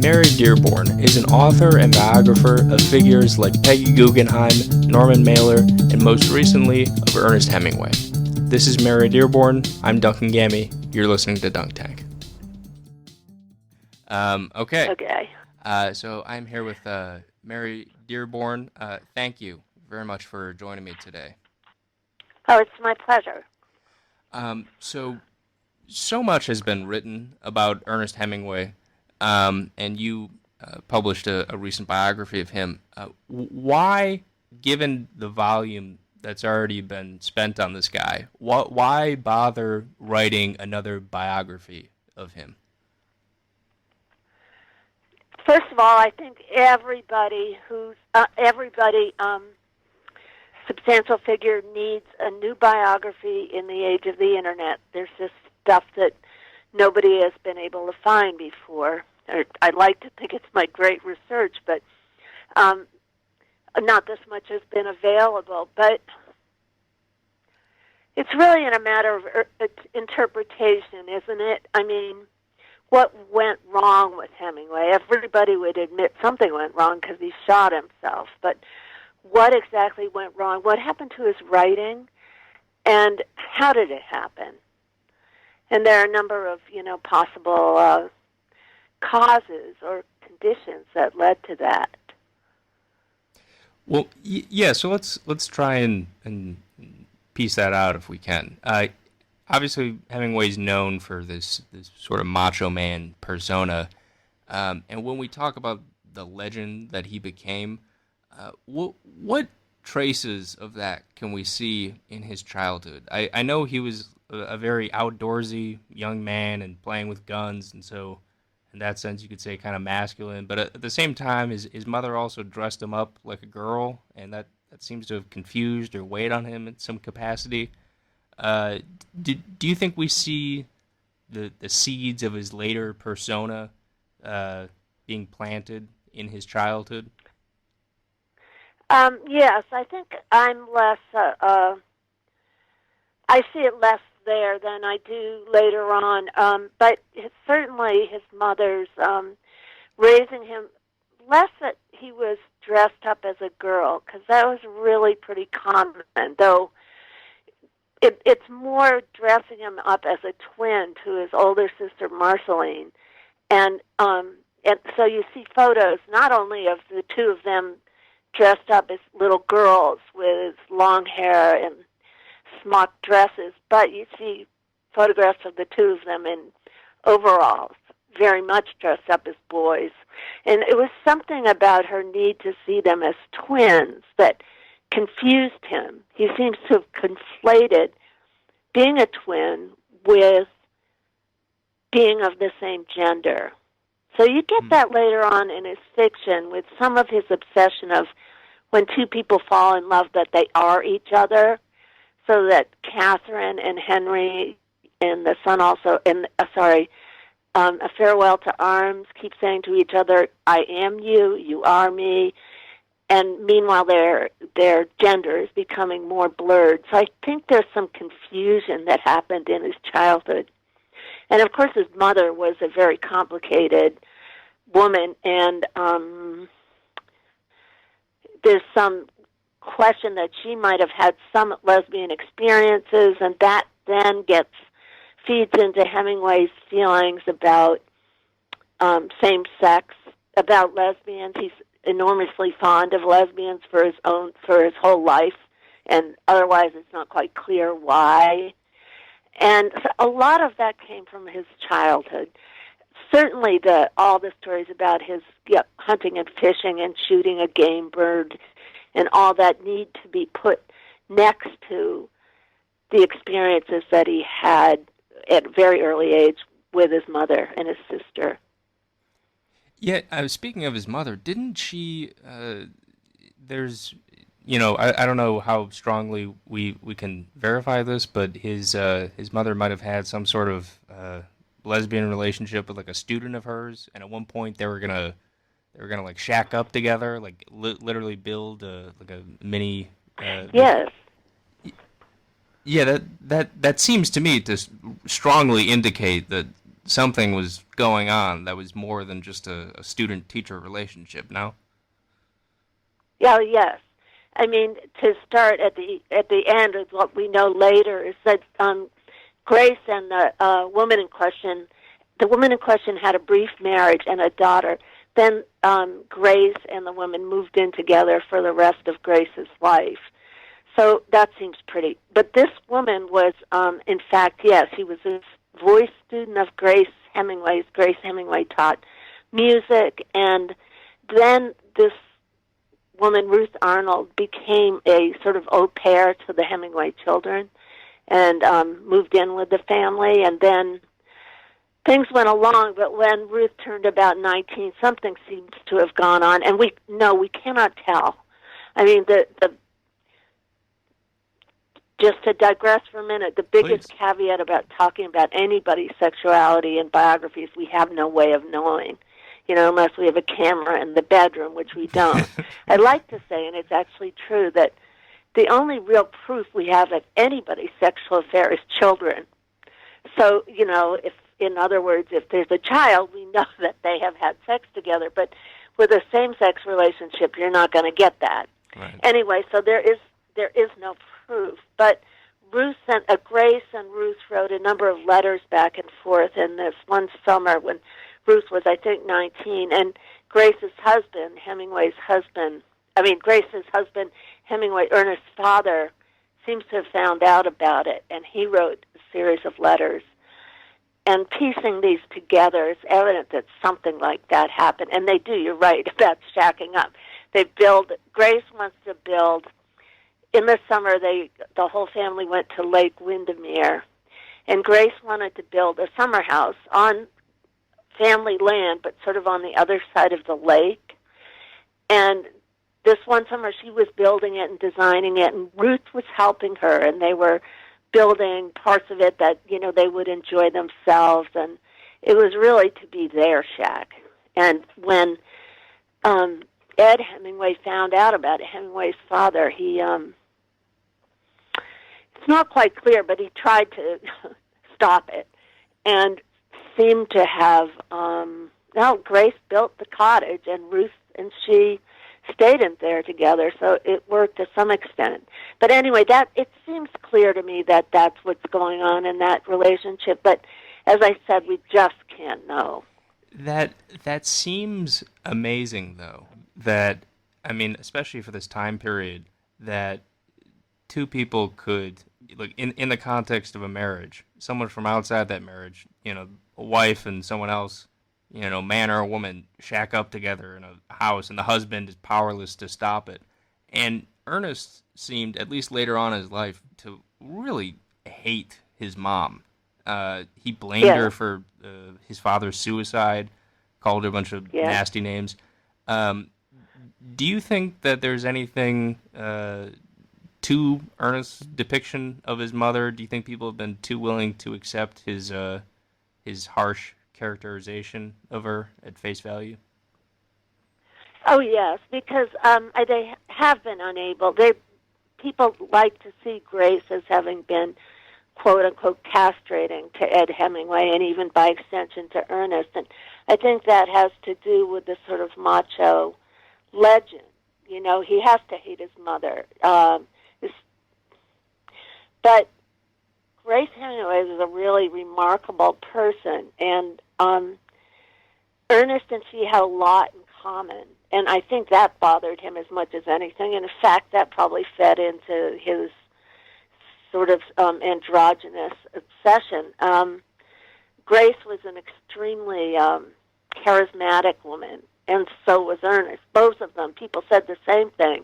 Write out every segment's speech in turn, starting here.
Mary Dearborn is an author and biographer of figures like Peggy Guggenheim, Norman Mailer, and most recently of Ernest Hemingway. This is Mary Dearborn. I'm Duncan Gammy. You're listening to Dunk Tank. Okay. So I'm here with Mary Dearborn. Thank you very much for joining me today. Oh, it's my pleasure. So much has been written about Ernest Hemingway, and you published a recent biography of him. Why, given the volume that's already been spent on this guy, why bother writing another biography of him? First of all, I think everybody substantial figure needs a new biography in the age of the internet. There's just stuff that nobody has been able to find before. I'd like to think it's my great research, but not this much has been available. But it's really in a matter of interpretation, isn't it? I mean, what went wrong with Hemingway? Everybody would admit something went wrong because he shot himself, but what exactly went wrong? What happened to his writing? And how did it happen? And there are a number of, possible causes or conditions that led to that. Well, yeah. So let's try and piece that out if we can. Obviously, Hemingway's known for this sort of macho man persona, and when we talk about the legend that he became, what traces of that can we see in his childhood? I know he was a very outdoorsy young man and playing with guns, and so in that sense you could say kind of masculine, but at the same time his mother also dressed him up like a girl, and that seems to have confused or weighed on him in some capacity. Do you think we see the seeds of his later persona being planted in his childhood? Yes, I think I'm less. I see it less there than I do later on. But certainly his mother's raising him, less that he was dressed up as a girl, because that was really pretty common, though it's more dressing him up as a twin to his older sister Marceline. And so you see photos not only of the two of them dressed up as little girls with long hair and smock dresses, but you see photographs of the two of them in overalls, very much dressed up as boys. And it was something about her need to see them as twins that confused him. He seems to have conflated being a twin with being of the same gender. So you get that later on in his fiction with some of his obsession of when two people fall in love that they are each other, so that Catherine and Henry and the son also, A Farewell to Arms, keep saying to each other, I am you, you are me, and meanwhile their gender is becoming more blurred. So I think there's some confusion that happened in his childhood. And of course his mother was a very complicated woman, and there's some question that she might have had some lesbian experiences, and that then feeds into Hemingway's feelings about same sex, about lesbians. He's enormously fond of lesbians for his whole life, and otherwise it's not quite clear why. And so a lot of that came from his childhood. Certainly all the stories about his hunting and fishing and shooting a game bird and all that need to be put next to the experiences that he had at a very early age with his mother and his sister. Yeah, speaking of his mother, didn't she, there's, I don't know how strongly we can verify this, but his mother might have had some sort of lesbian relationship with like a student of hers, and at one point they were gonna like shack up together, like literally build like a mini. Yes. Yeah, that seems to me to strongly indicate that something was going on that was more than just a student-teacher relationship, no? Yeah, yes. I mean, to start at the end of what we know later is that Grace and the woman in question had a brief marriage and a daughter. Then Grace and the woman moved in together for the rest of Grace's life. So that seems pretty. But this woman was, in fact, yes, he was a voice student of Grace Hemingway's. Grace Hemingway taught music, and then this woman, Ruth Arnold, became a sort of au pair to the Hemingway children and moved in with the family. And then things went along, but when Ruth turned about 19, something seems to have gone on, and we cannot tell. I mean, just to digress for a minute, the biggest caveat about talking about anybody's sexuality in biographies, we have no way of knowing, unless we have a camera in the bedroom, which we don't. I like to say, and it's actually true, that the only real proof we have of anybody's sexual affair is children. So, if, in other words, if there's a child, we know that they have had sex together, but with a same-sex relationship, you're not going to get that. Right. Anyway, so there is no proof, but Grace and Ruth wrote a number of letters back and forth in this one summer when Ruth was, I think, 19, and Grace's husband, Hemingway, Ernest's father, seems to have found out about it, and he wrote a series of letters. And piecing these together, it's evident that something like that happened. And they do, you're right, about shacking up. Grace wants to build. In the summer, the whole family went to Lake Windermere, and Grace wanted to build a summer house on family land, but sort of on the other side of the lake. And this one summer, she was building it and designing it, and Ruth was helping her, and they were building parts of it that, they would enjoy themselves, and it was really to be their shack. And when Ed Hemingway found out about it, Hemingway's father, it's not quite clear, but he tried to stop it and seemed to have, Grace built the cottage, and Ruth and she stayed in there together, so it worked to some extent. But anyway, it seems clear to me that that's what's going on in that relationship, but as I said, we just can't know. That seems amazing, though, that, I mean, especially for this time period, that two people could, like, in the context of a marriage, someone from outside that marriage, a wife and someone else, man or a woman, shack up together in a house, and the husband is powerless to stop it. And Ernest seemed, at least later on in his life, to really hate his mom. He blamed her for his father's suicide, called her a bunch of nasty names. Do you think that there's anything to Ernest's depiction of his mother? Do you think people have been too willing to accept his harsh characterization of her at face value? Oh yes, because they have been unable. People like to see Grace as having been, quote unquote, castrating to Ed Hemingway, and even by extension to Ernest. And I think that has to do with the sort of macho legend. He has to hate his mother. But Grace Hemingway is a really remarkable person, and Ernest and she had a lot in common, and I think that bothered him as much as anything. And in fact, that probably fed into his sort of androgynous obsession. Grace was an extremely charismatic woman, and so was Ernest. Both of them, people said the same thing,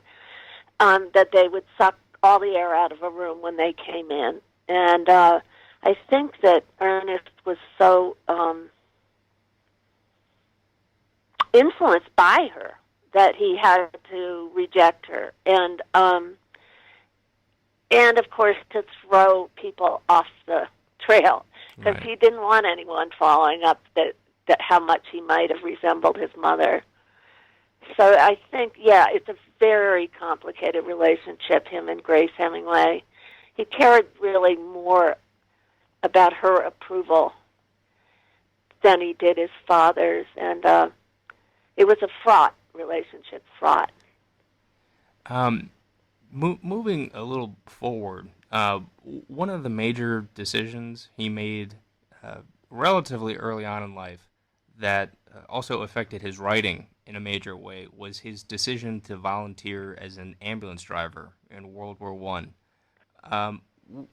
that they would suck all the air out of a room when they came in. And I think that Ernest was so influenced by her that he had to reject her, and of course to throw people off the trail, because he didn't want anyone following up that how much he might have resembled his mother. So I think, it's a very complicated relationship, him and Grace Hemingway. He cared really more about her approval than he did his father's, and it was a fraught relationship, fraught. Moving a little forward, one of the major decisions he made relatively early on in life that also affected his writing in a major way was his decision to volunteer as an ambulance driver in World War One.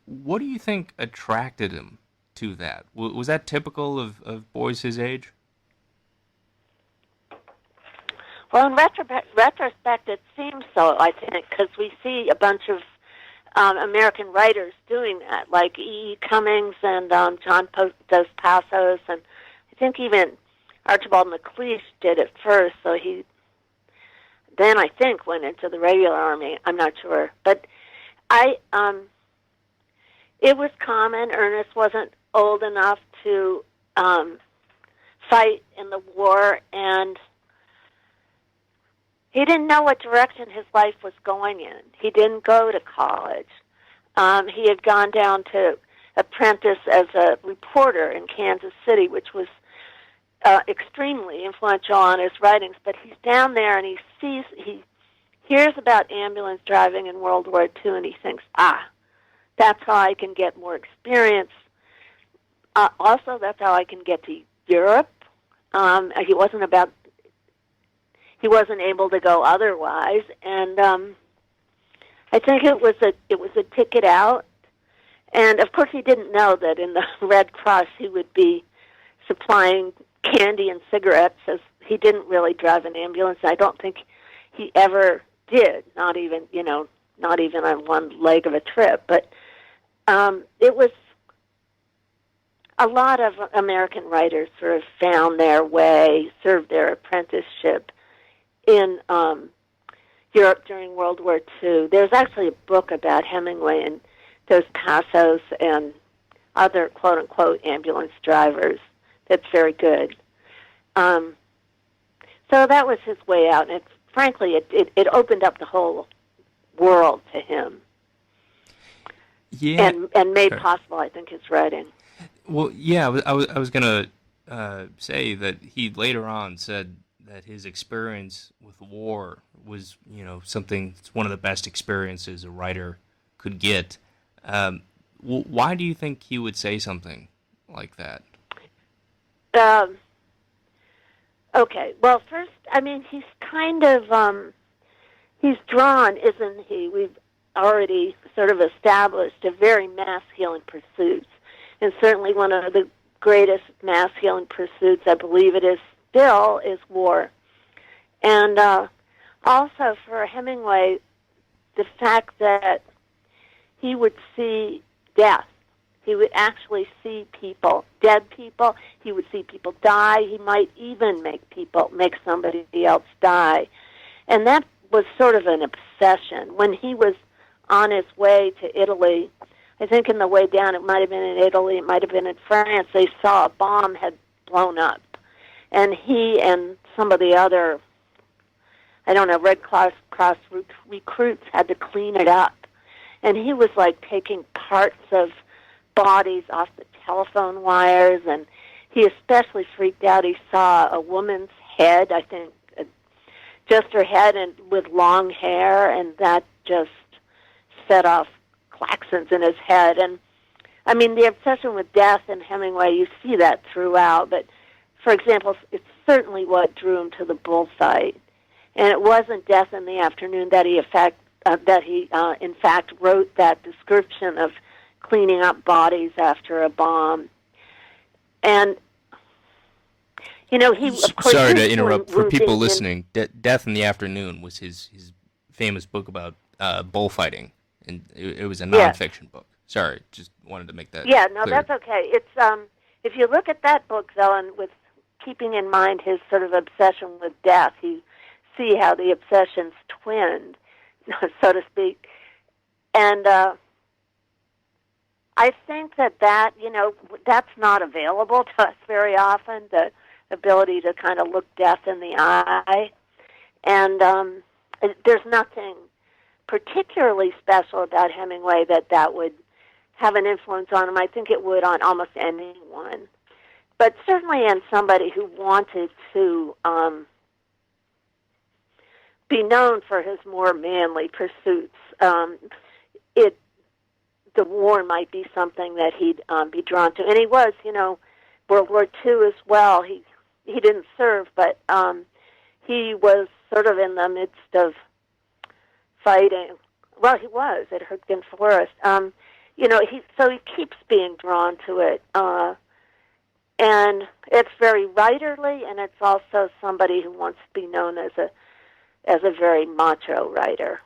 What do you think attracted him to that? Was that typical of boys his age? Well, in retrospect, it seems so, I think, because we see a bunch of American writers doing that, like E. E. Cummings and John Dos Passos, and I think even Archibald MacLeish did it first, so he then, I think, went into the regular army. I'm not sure. But it was common. Ernest wasn't old enough to fight in the war, and he didn't know what direction his life was going in. He didn't go to college. He had gone down to apprentice as a reporter in Kansas City, which was extremely influential on his writings. But he's down there and he hears about ambulance driving in World War II, and he thinks, that's how I can get more experience. Also, that's how I can get to Europe. He wasn't able to go otherwise, and I think it was a ticket out. And of course, he didn't know that in the Red Cross he would be supplying candy and cigarettes, as he didn't really drive an ambulance. I don't think he ever did, not even on one leg of a trip. But it was a lot of American writers sort of found their way, served their apprenticeship in Europe during World War II. There's actually a book about Hemingway and Dos Passos and other quote-unquote ambulance drivers that's very good. So that was his way out, and frankly, it opened up the whole world to him. Yeah, and made possible, I think, his writing. Well, yeah, I was going to say that he later on said that his experience with war was, something, it's one of the best experiences a writer could get. Why do you think he would say something like that? Okay, well, first, he's kind of, he's drawn, isn't he? We've already sort of established a very mass-healing pursuits, and certainly one of the greatest mass-healing pursuits, I believe it is still, is war. And also for Hemingway, the fact that he would see death. He would actually see people, dead people. He would see people die. He might even make somebody else die. And that was sort of an obsession. When he was on his way to Italy, I think in the way down, it might have been in Italy, it might have been in France, they saw a bomb had blown up. And he and some of the other, Red Cross recruits had to clean it up. And he was like taking parts of bodies off the telephone wires, and he especially freaked out. He saw a woman's head, I think, just her head, and with long hair, and that just set off claxons in his head. And the obsession with death in Hemingway, you see that throughout. But for example, it's certainly what drew him to the bullfight. And it wasn't Death in the Afternoon that he in fact wrote that description of cleaning up bodies after a bomb. And he, of course, sorry to interrupt. For people listening, Death in the Afternoon was his famous book about bullfighting, and it was a nonfiction book. Sorry, just wanted to make that clear. That's okay. It's if you look at that book, though, and with keeping in mind his sort of obsession with death, you see how the obsessions twinned, so to speak. And I think that that's not available to us very often, the ability to kind of look death in the eye. And there's nothing particularly special about Hemingway that would have an influence on him. I think it would on almost anyone. but certainly in somebody who wanted to be known for his more manly pursuits. The war might be something that he'd be drawn to, and he was, World War II as well. He didn't serve, but he was sort of in the midst of fighting. Well, he was at Hurtgen Forest. So he keeps being drawn to it, and it's very writerly, and it's also somebody who wants to be known as a very macho writer.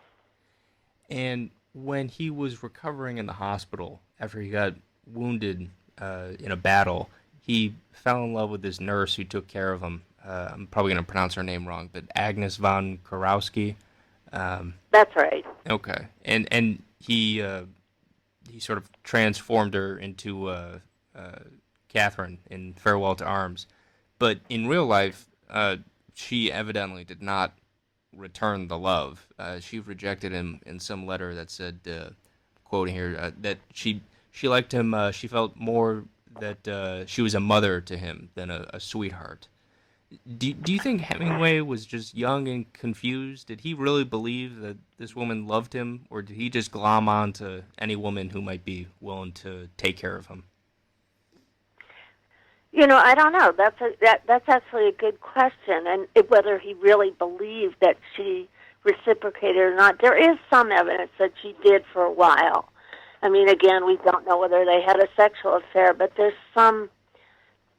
And when he was recovering in the hospital after he got wounded in a battle, he fell in love with this nurse who took care of him. I'm probably going to pronounce her name wrong, but Agnes von Kurowski. That's right. Okay, and he sort of transformed her into Catherine in Farewell to Arms, but in real life, she evidently did not return the love. She rejected him in some letter that said, quoting here, that she liked him. She felt more that she was a mother to him than a sweetheart. Do you think Hemingway was just young and confused? Did he really believe that this woman loved him, or did he just glom on to any woman who might be willing to take care of him? I don't know. That's actually a good question, and whether he really believed that she reciprocated or not. There is some evidence that she did for a while. I mean, again, we don't know whether they had a sexual affair, but there's some.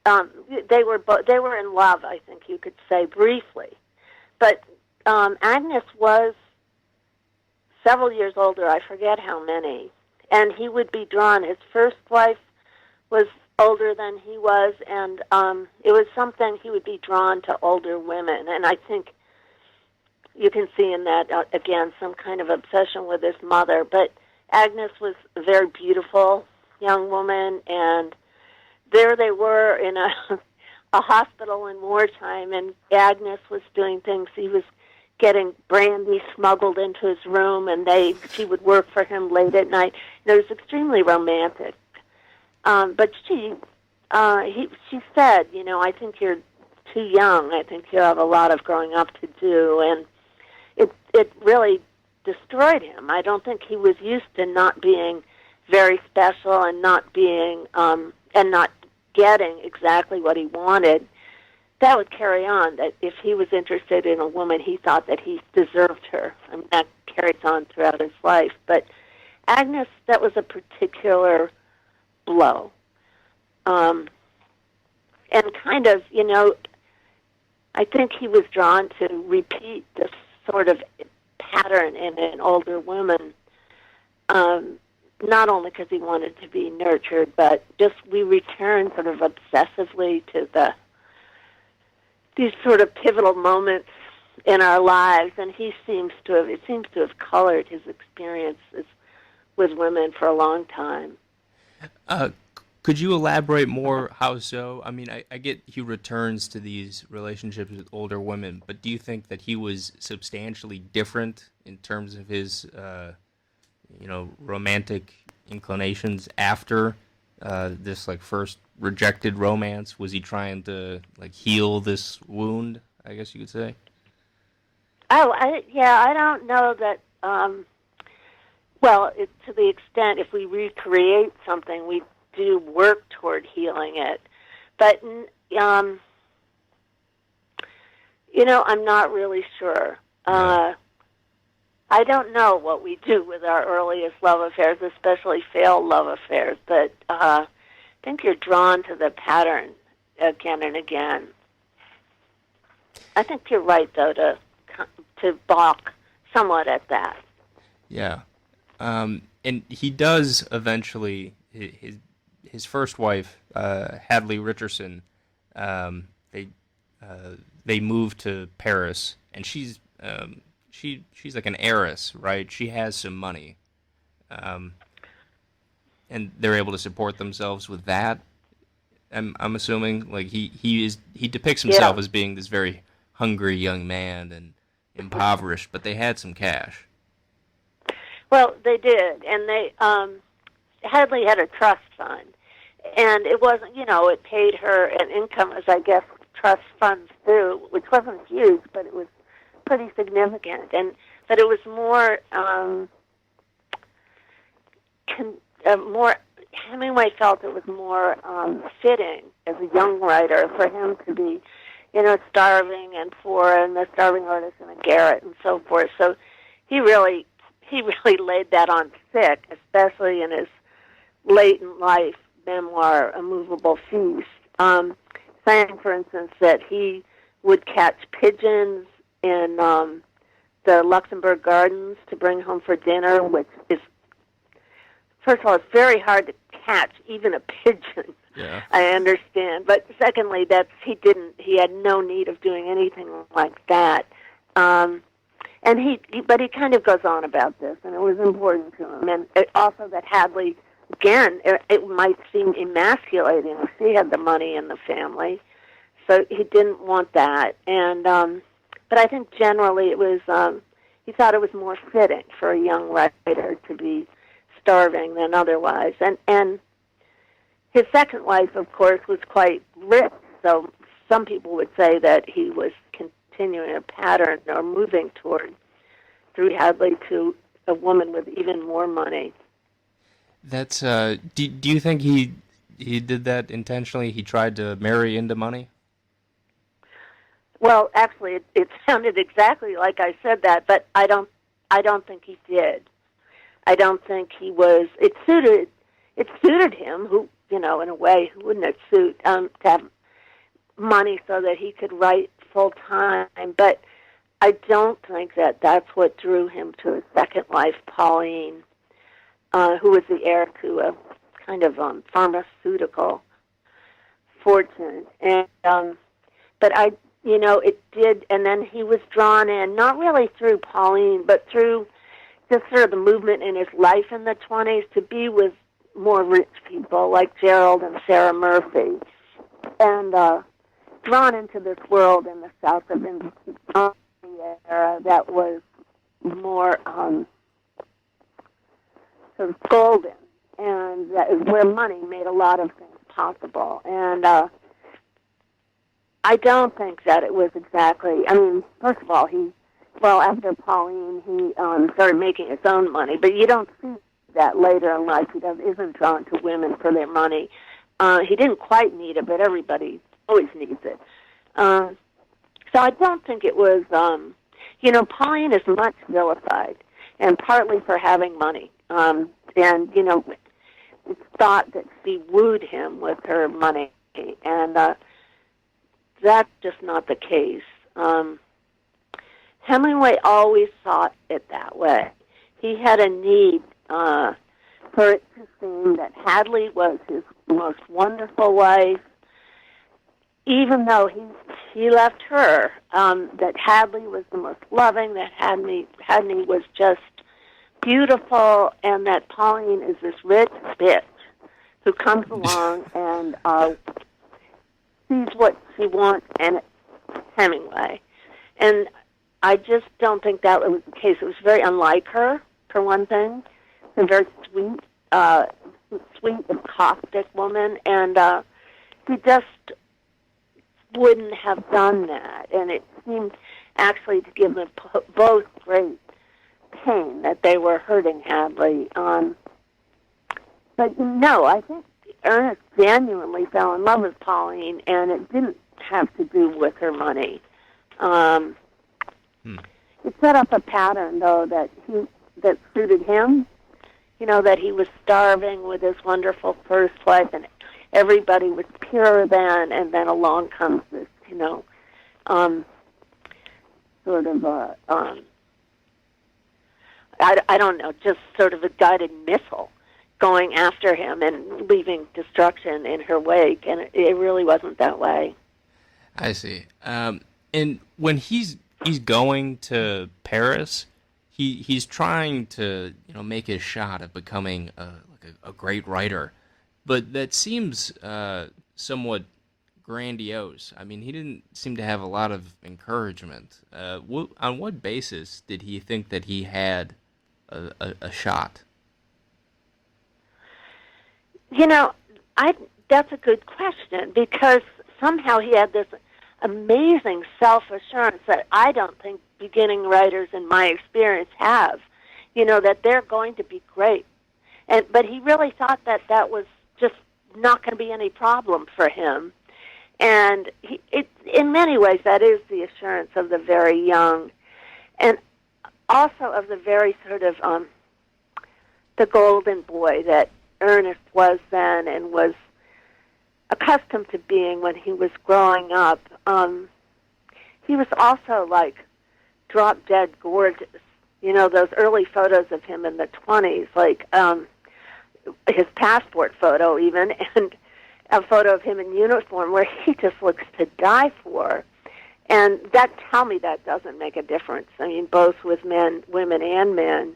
They were in love, I think you could say, briefly. But Agnes was several years older. I forget how many, and he would be drawn. His first wife was older than he was, and it was something he would be drawn to older women. And I think you can see in that, again, some kind of obsession with his mother. But Agnes was a very beautiful young woman, and there they were in a hospital in wartime, and Agnes was doing things. He was getting brandy smuggled into his room, and she would work for him late at night. It was extremely romantic. But she said, I think you're too young. I think you have a lot of growing up to do, and it really destroyed him. I don't think he was used to not being very special and not being and not getting exactly what he wanted. That would carry on. That if he was interested in a woman, he thought that he deserved her. I mean, that carries on throughout his life. But Agnes, that was a particular blow. And kind of, I think he was drawn to repeat this sort of pattern in an older woman, not only because he wanted to be nurtured, but just we return sort of obsessively to these sort of pivotal moments in our lives, and it seems to have colored his experiences with women for a long time. Could you elaborate more? How so? I mean, I get he returns to these relationships with older women, but do you think that he was substantially different in terms of his, romantic inclinations after this first rejected romance? Was he trying to heal this wound, I guess you could say? Oh, I don't know that. To the extent if we recreate something, we do work toward healing it. But, I'm not really sure. Yeah. I don't know what we do with our earliest love affairs, especially failed love affairs, but I think you're drawn to the pattern again and again. I think you're right, though, to balk somewhat at that. Yeah. And he does eventually, his first wife, Hadley Richardson, they moved to Paris, and she's like an heiress, right? She has some money, and they're able to support themselves with that. I'm assuming he depicts himself as being this very hungry young man and impoverished, but they had some cash. Well, they did, and they Hadley had a trust fund, and it wasn't, it paid her an income, as I guess trust funds do, which wasn't huge, but it was pretty significant. But it was more, more. Hemingway felt it was more fitting as a young writer for him to be, starving and poor and the starving artist in a garret and so forth. So he really laid that on thick, especially in his late in life memoir, A Movable Feast, saying, for instance, that he would catch pigeons in the Luxembourg Gardens to bring home for dinner, which is, first of all, it's very hard to catch even a pigeon. Yeah. I understand, but secondly, he had no need of doing anything like that. But he kind of goes on about this, and it was important to him. And also that Hadley, again, it might seem emasculating if she had the money in the family, so he didn't want that. And but I think generally it was he thought it was more fitting for a young writer to be starving than otherwise. And his second wife, of course, was quite rich, so some people would say that he was continuing a pattern or moving toward, through Hadley, to a woman with even more money. That's do you think he did that intentionally? He tried to marry into money? Well, actually, it sounded exactly like I said that, but I don't think he did. I don't think he was. It suited him, who, in a way, who wouldn't it suit, to have money so that he could write full time. But I don't think that that's what drew him to his second wife, Pauline, who was the heir to a kind of pharmaceutical fortune. And but it did. And then he was drawn in, not really through Pauline, but through just sort of the movement in his life in the 20s to be with more rich people like Gerald and Sarah Murphy, and drawn into this world in the South of the era that was more sort of golden, and that is where money made a lot of things possible. And I don't think that it was exactly, first of all, after Pauline, he started making his own money, but you don't see that later in life. He isn't drawn to women for their money. He didn't quite need it, but everybody always needs it. So I don't think it was, Pauline is much vilified, and partly for having money. And, it's thought that she wooed him with her money, and that's just not the case. Hemingway always thought it that way. He had a need for it to seem that Hadley was his most wonderful wife, even though he left her, that Hadley was the most loving, that Hadley was just beautiful, and that Pauline is this rich bitch who comes along and sees what she wants, and it's Hemingway. And I just don't think that was the case. It was very unlike her, for one thing. A very sweet and caustic woman, and he just wouldn't have done that. And it seemed actually to give them both great pain that they were hurting Hadley. But no, I think Ernest genuinely fell in love with Pauline, and it didn't have to do with her money. It set up a pattern, though, that suited him. That he was starving with his wonderful first wife, and everybody was pure then, and then along comes this, sort of I don't know, just sort of a guided missile going after him and leaving destruction in her wake, and it really wasn't that way. I see. And when he's going to Paris, he's trying to make his shot at becoming a great writer, but that seems somewhat grandiose. He didn't seem to have a lot of encouragement. On what basis did he think that he had a shot? that's a good question, because somehow he had this amazing self-assurance that I don't think beginning writers, in my experience, have. That they're going to be great. But he really thought that that was just not going to be any problem for him. And in many ways, that is the assurance of the very young, and also of the very sort of the golden boy that Ernest was then and was accustomed to being when he was growing up. He was also like drop-dead gorgeous. Those early photos of him in the 20s, like his passport photo even, and a photo of him in uniform where he just looks to die for. And tell me that doesn't make a difference. I mean, both with men, women, and men.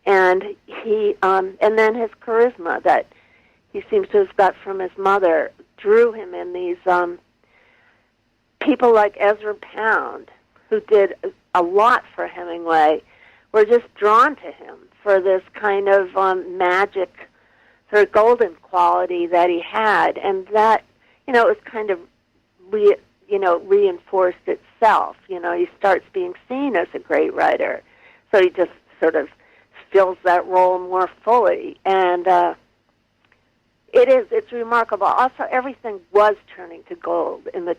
And and then his charisma that he seems to have got from his mother drew him in. These people like Ezra Pound, who did a lot for Hemingway, were just drawn to him for this kind of magic, sort of golden quality that he had, and that it was kind of reinforced itself. He starts being seen as a great writer, so he just sort of fills that role more fully, and it's remarkable. Also, everything was turning to gold in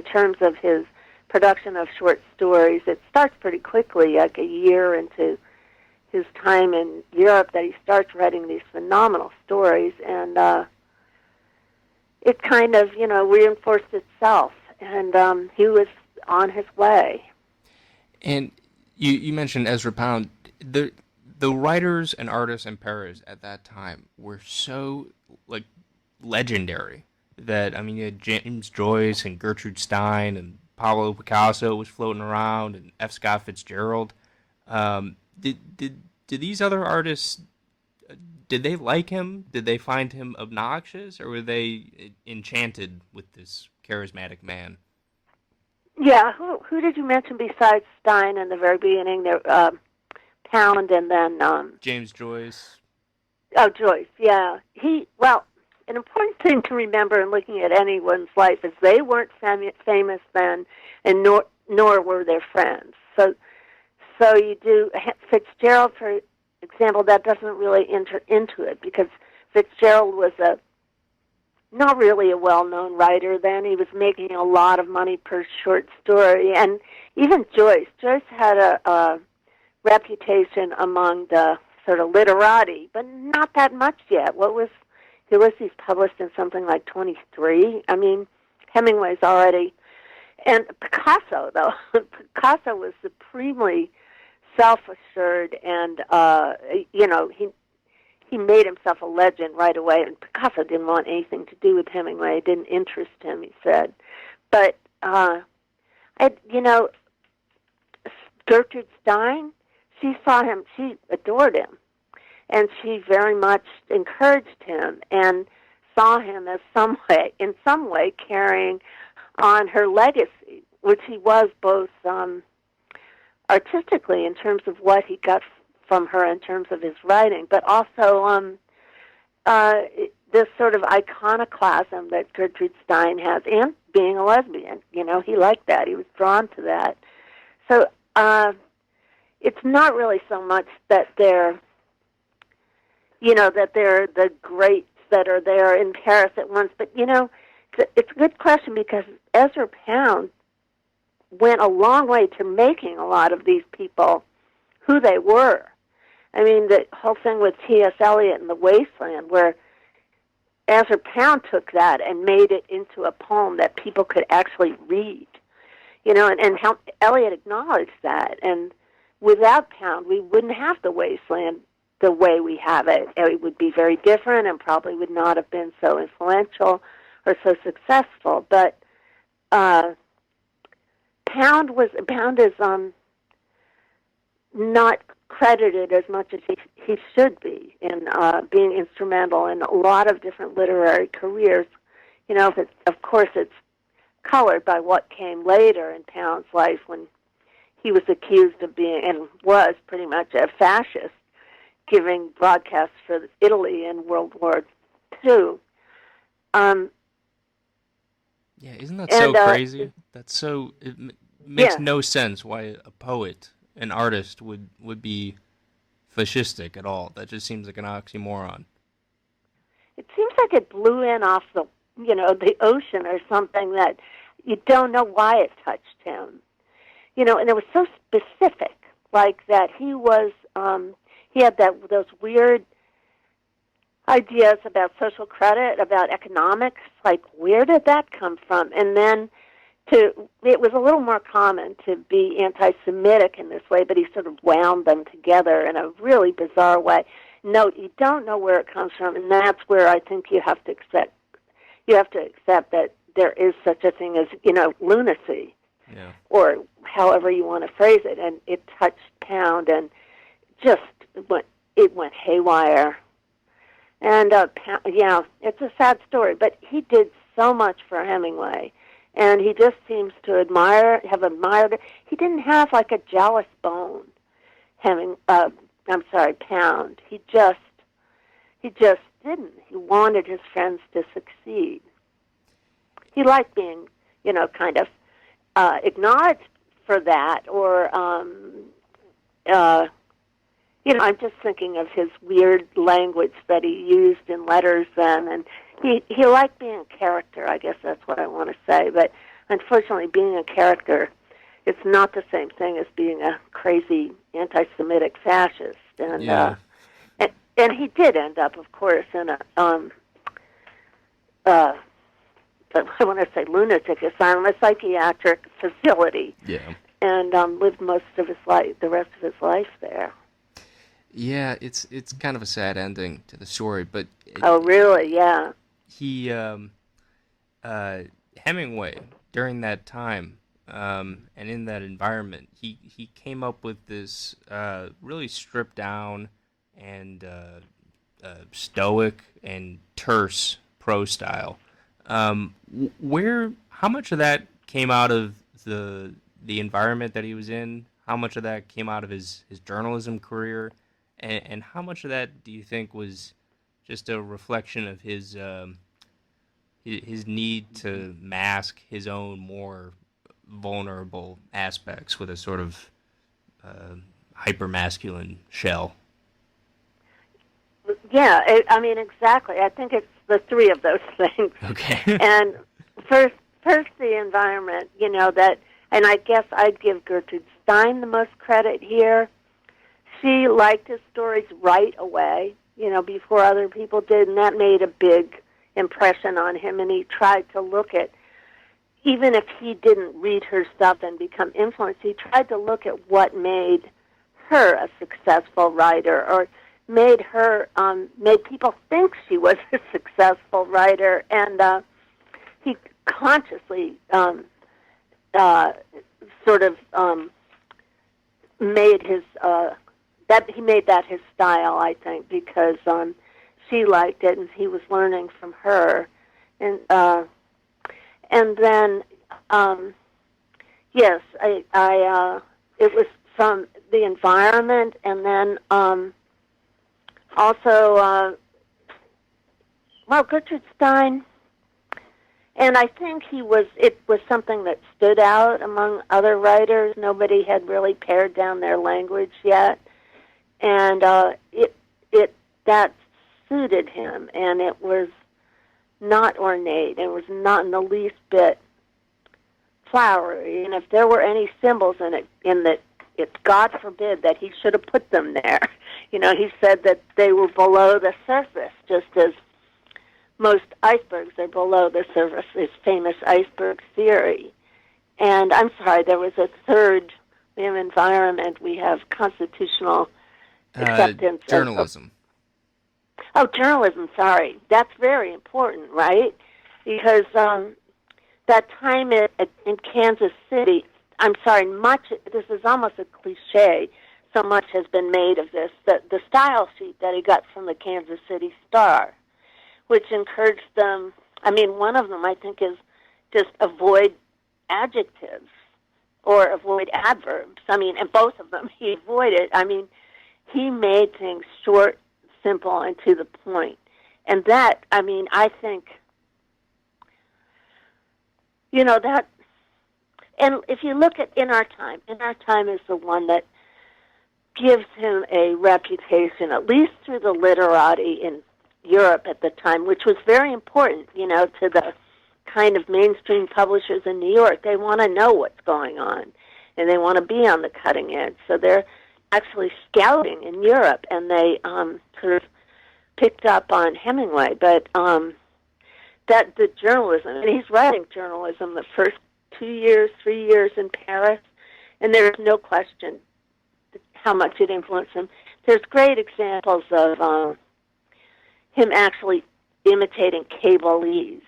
terms of his production of short stories. It starts pretty quickly, like a year into his time in Europe, that he starts writing these phenomenal stories, and it kind of, reinforced itself, and he was on his way. And you mentioned Ezra Pound. The writers and artists in Paris at that time were so, like, legendary that, I mean, you had James Joyce and Gertrude Stein, and Pablo Picasso was floating around, and F. Scott Fitzgerald. Did these other artists, did they like him? Did they find him obnoxious, or were they enchanted with this charismatic man? Yeah, who did you mention besides Stein in the very beginning? There, Pound, and then James Joyce. Oh, Joyce. Yeah, an important thing to remember in looking at anyone's life is they weren't famous then, and nor were their friends. So you do Fitzgerald, for example, that doesn't really enter into it, because Fitzgerald was not really a well-known writer then. He was making a lot of money per short story, and even Joyce had a reputation among the sort of literati, but not that much yet. Ulysses published in something like 23. I mean, Hemingway's already, and Picasso, though. Picasso was supremely self-assured, and he made himself a legend right away. And Picasso didn't want anything to do with Hemingway; it didn't interest him, he said. But Gertrude Stein, she saw him, she adored him, and she very much encouraged him and saw him as in some way carrying on her legacy, which he was both artistically in terms of what he got from her in terms of his writing, but also this sort of iconoclasm that Gertrude Stein has, and being a lesbian. He liked that. He was drawn to that. So it's not really so much that they're the greats that are there in Paris at once, but it's a good question, because Ezra Pound went a long way to making a lot of these people who they were. I mean, the whole thing with T.S. Eliot and The Wasteland, where Ezra Pound took that and made it into a poem that people could actually read, and how Eliot acknowledged that. And without Pound, we wouldn't have The Wasteland the way we have it. It would be very different and probably would not have been so influential or so successful. But Pound is not credited as much as he should be in being instrumental in a lot of different literary careers. Of course, it's colored by what came later in Pound's life, when he was accused of being, and was pretty much, a fascist, giving broadcasts for Italy in World War II. Um, Yeah, isn't that so and crazy? That's so makes yeah, no sense why a poet, an artist would be fascistic at all. That just seems like an oxymoron. it seems like it blew in off the ocean or something that you don't know why it touched him. And it was so specific, like that he had those weird ideas about social credit, about economics. Like, where did that come from? And then it was a little more common to be anti-Semitic in this way, but he sort of wound them together in a really bizarre way. No, you don't know where it comes from, and that's where I think you have to accept that there is such a thing as lunacy, Yeah. or however you want to phrase it. And it touched Pound, and just went haywire. And yeah, it's a sad story, but he did so much for Hemingway, and he just seems to have admired it. He didn't have like a jealous bone. Pound. He just didn't. He wanted his friends to succeed. He liked being, kind of acknowledged for that, or I'm just thinking of his weird language that he used in letters then, and he liked being a character. I guess that's what I want to say. But unfortunately, being a character, it's not the same thing as being a crazy anti-Semitic fascist. And Yeah. and he did end up, of course, in a uh, I want to say lunatic asylum, a psychiatric facility, Yeah. and lived most of the rest of his life there. Yeah, it's kind of a sad ending to the story, but Oh, really? Yeah. he Hemingway during that time and in that environment, he came up with this really stripped down and stoic and terse prose style. How much of that came out of the environment that he was in? How much of that came out of his journalism career? And how much of that do you think was just a reflection of his need to mask his own more vulnerable aspects with a sort of hypermasculine shell? Yeah, exactly. I think it's the three of those things. Okay. And first the environment, and I guess I'd give Gertrude Stein the most credit here. She liked his stories right away, before other people did, and that made a big impression on him, and he tried to look at, even if he didn't read her stuff and become influenced, he tried to look at what made her a successful writer, or made people think she was a successful writer, and he consciously sort of made that his style, I think, because she liked it and he was learning from her, and then yes, I it was from the environment, and then also Gertrude Stein. And I think it was something that stood out among other writers. Nobody had really pared down their language yet. And that suited him, and it was not ornate. It was not in the least bit flowery. And if there were any symbols in it, God forbid that he should have put them there. He said that they were below the surface, just as most icebergs are below the surface, his famous iceberg theory. And I'm sorry, there was a third. We have environment, we have constitutional acceptance. Journalism. Journalism, sorry. That's very important, right? Because that time in Kansas City, I'm sorry, this is almost a cliche, so much has been made of this, the style sheet that he got from the Kansas City Star, which encouraged them, one of them I think is just avoid adjectives or avoid adverbs. And both of them he avoided. He made things short, simple, and to the point. And that, I think that, and if you look at In Our Time is the one that gives him a reputation, at least through the literati in Europe at the time, which was very important, to the kind of mainstream publishers in New York. They want to know what's going on, and they want to be on the cutting edge. So they're actually scouting in Europe, and they sort of picked up on Hemingway. But that the journalism, and he's writing journalism the first 2 years, 3 years in Paris, and there's no question how much it influenced him. There's great examples of him actually imitating cabalese.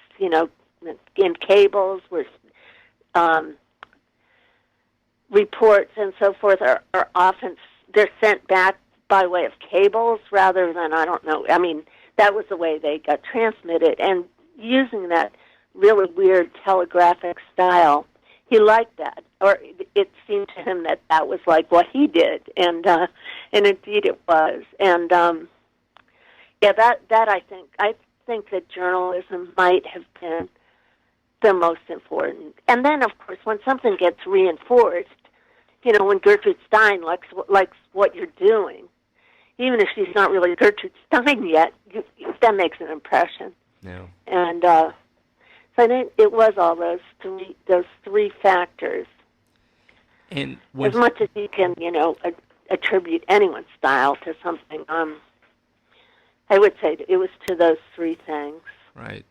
In cables where reports and so forth are often, they're sent back by way of cables rather than, I don't know, I mean, that was the way they got transmitted. And using that really weird telegraphic style, he liked that, or it seemed to him that that was like what he did, and indeed it was. And that I think that journalism might have been the most important. And then, of course, when something gets reinforced, when Gertrude Stein likes what you're doing, even if she's not really Gertrude Stein yet, that makes an impression. No. And so I think it was all those three factors. And as much as you can, attribute anyone's style to something, I would say it was to those three things. Right.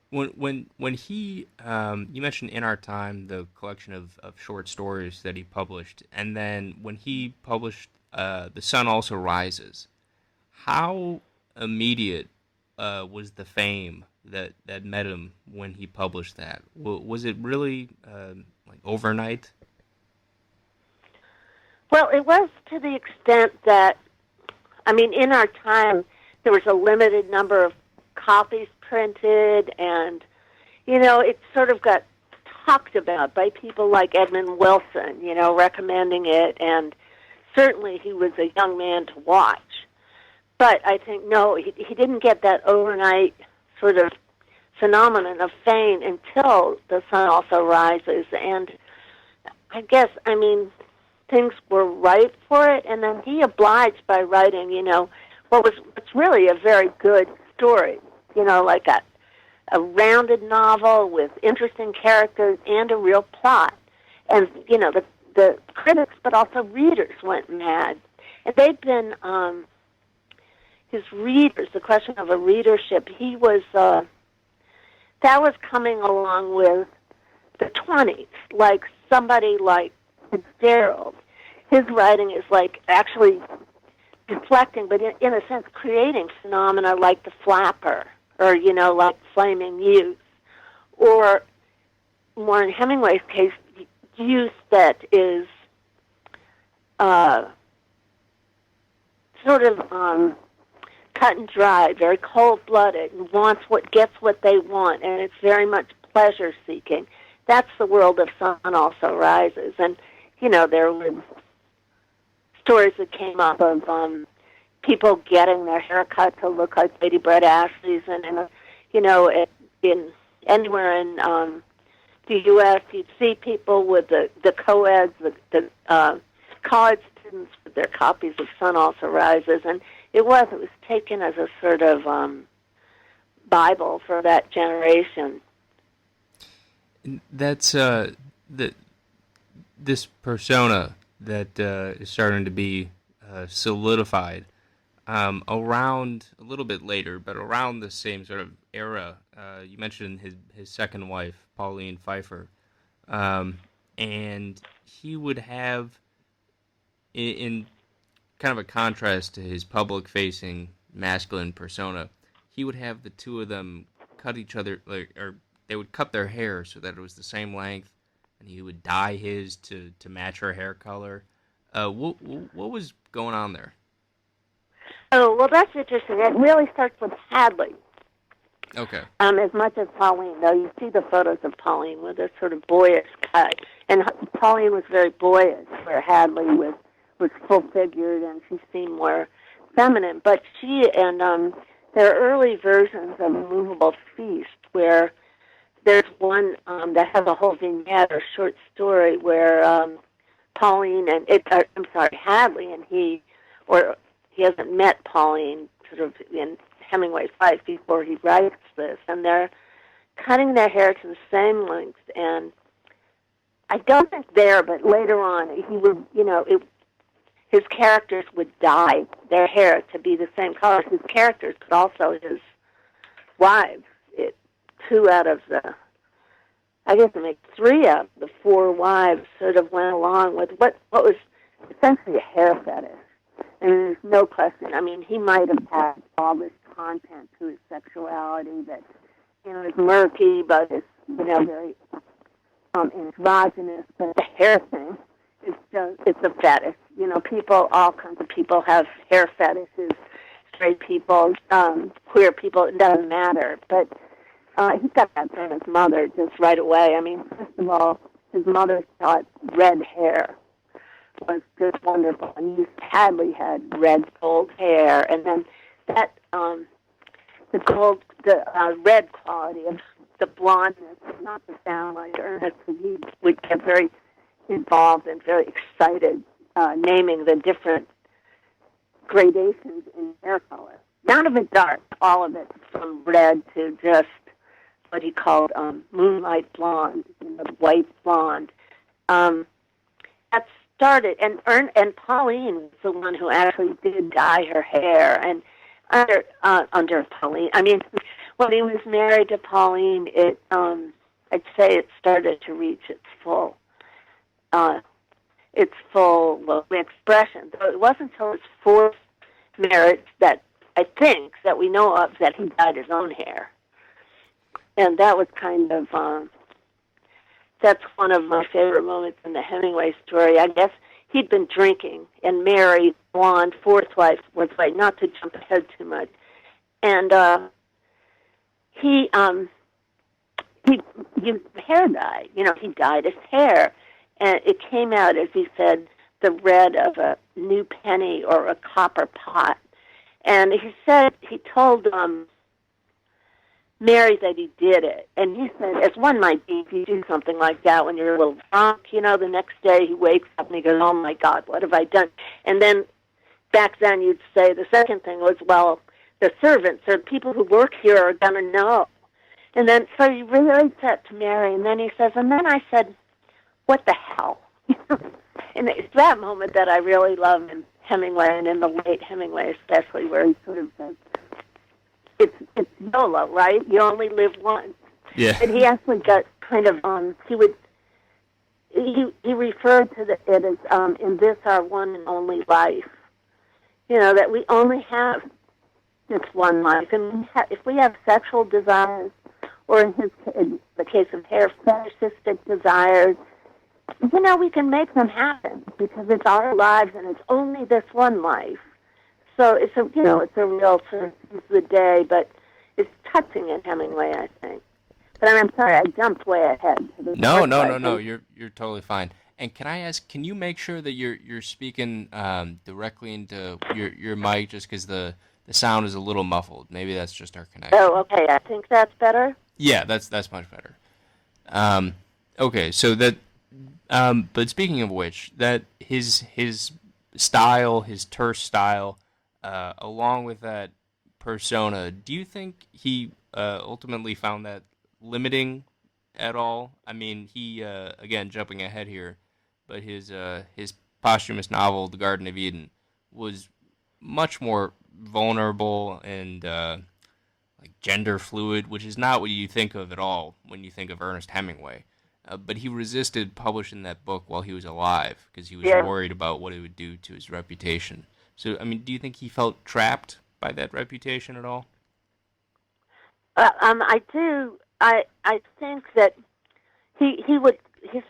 When he, you mentioned In Our Time, the collection of short stories that he published, and then when he published The Sun Also Rises, how immediate was the fame that met him when he published that? Was it really like overnight? Well, it was to the extent that, In Our Time, there was a limited number of copies printed, and it sort of got talked about by people like Edmund Wilson, recommending it, and certainly he was a young man to watch. But I think no, he didn't get that overnight sort of phenomenon of fame until The Sun Also Rises, and I guess things were right for it, and then he obliged by writing what's really a very good story, like a rounded novel with interesting characters and a real plot. And, the critics, but also readers went mad. And they'd been, his readers, the question of a readership, he was, that was coming along with the 20s, like somebody like Fitzgerald. His writing is like actually deflecting, but in a sense creating phenomena like the flapper, or, like Flaming Youth, or more in Hemingway's case, youth that is sort of cut and dry, very cold-blooded, and gets what they want, and it's very much pleasure-seeking. That's the world of Sun Also Rises, and there were stories that came up of people getting their haircut to look like Lady Brett Ashley's, and in anywhere in the U.S., you'd see people with the co-eds, the college students with their copies of Sun Also Rises, and it was taken as a sort of Bible for that generation. That's this persona that is starting to be solidified around a little bit later, but around the same sort of era. You mentioned his second wife, Pauline Pfeiffer, and he would have, in kind of a contrast to his public-facing masculine persona, he would have the two of them cut each other, or they would cut their hair so that it was the same length, and he would dye his to match her hair color. What was going on there? Oh, well, that's interesting. It really starts with Hadley. Okay. As much as Pauline, though, you see the photos of Pauline with a sort of boyish cut, and Pauline was very boyish, where Hadley was full-figured, and she seemed more feminine. But she and there are early versions of Movable Feast where there's one that has a whole vignette or short story where Pauline and Hadley and he hasn't met Pauline sort of in Hemingway's life before he writes this, and they're cutting their hair to the same length. And I don't think there, but later on, he would, his characters would dye their hair to be the same color. His characters, but also his wives. Two out of I guess it makes 3 of the 4 wives sort of went along with what was essentially a hair fetish. I mean, there's no question. I mean, he might have had all this content to his sexuality that, is murky, but it's, very androgynous. But the hair thing, it's a fetish. All kinds of people have hair fetishes. Straight people, queer people, it doesn't matter. But he got that from his mother just right away. I mean, first of all, his mother thought red hair was just wonderful. And Hadley had red gold hair, and then that the red quality of the blondness, not to sound like Ernest, he would get very involved and very excited naming the different gradations in hair color. None of it dark, all of it from red to just what he called moonlight blonde, white blonde. That started, and Pauline was the one who actually did dye her hair, and under Pauline, I mean, when he was married to Pauline, I'd say it started to reach its full expression. So it wasn't until his 4th marriage that I think that we know of that he dyed his own hair, and that was kind of that's one of my favorite moments in the Hemingway story. I guess he'd been drinking and married blonde 4th wife was white. Not to jump ahead too much, and he used hair dye. He dyed his hair, and it came out, as he said, the red of a new penny or a copper pot. And he told Mary that he did it. And he said, as one might be, if you do something like that when you're a little drunk, the next day he wakes up and he goes, oh my God, what have I done? And then back then you'd say the second thing was, well, the servants or people who work here are going to know. And then, so he relates that to Mary, and then he says, and then I said, what the hell? And it's that moment that I really love in Hemingway, and in the late Hemingway especially, where he sort of says, it's YOLO, right? You only live once. Yeah. And he actually got kind of, he referred to it as, in this our one and only life. That we only have this one life. And if we have sexual desires, or in the case of hair, fetishistic desires, we can make them happen because it's our lives and it's only this one life. So it's a real sort of piece of the day, but it's touching in Hemingway, I think. But I'm sorry, I jumped way ahead. To the No. You're totally fine. And can I ask, can you make sure that you're speaking directly into your mic, just because the sound is a little muffled? Maybe that's just our connection. Oh, okay. I think that's better. Yeah, that's much better. Okay, so that. But speaking of which, that his style, his terse style, along with that persona, do you think he ultimately found that limiting at all? I mean, he again, jumping ahead here, but his posthumous novel, The Garden of Eden, was much more vulnerable and like gender fluid, which is not what you think of at all when you think of Ernest Hemingway. But he resisted publishing that book while he was alive because he was worried about what it would do to his reputation. So, I mean, do you think he felt trapped by that reputation at all? I do. I think that he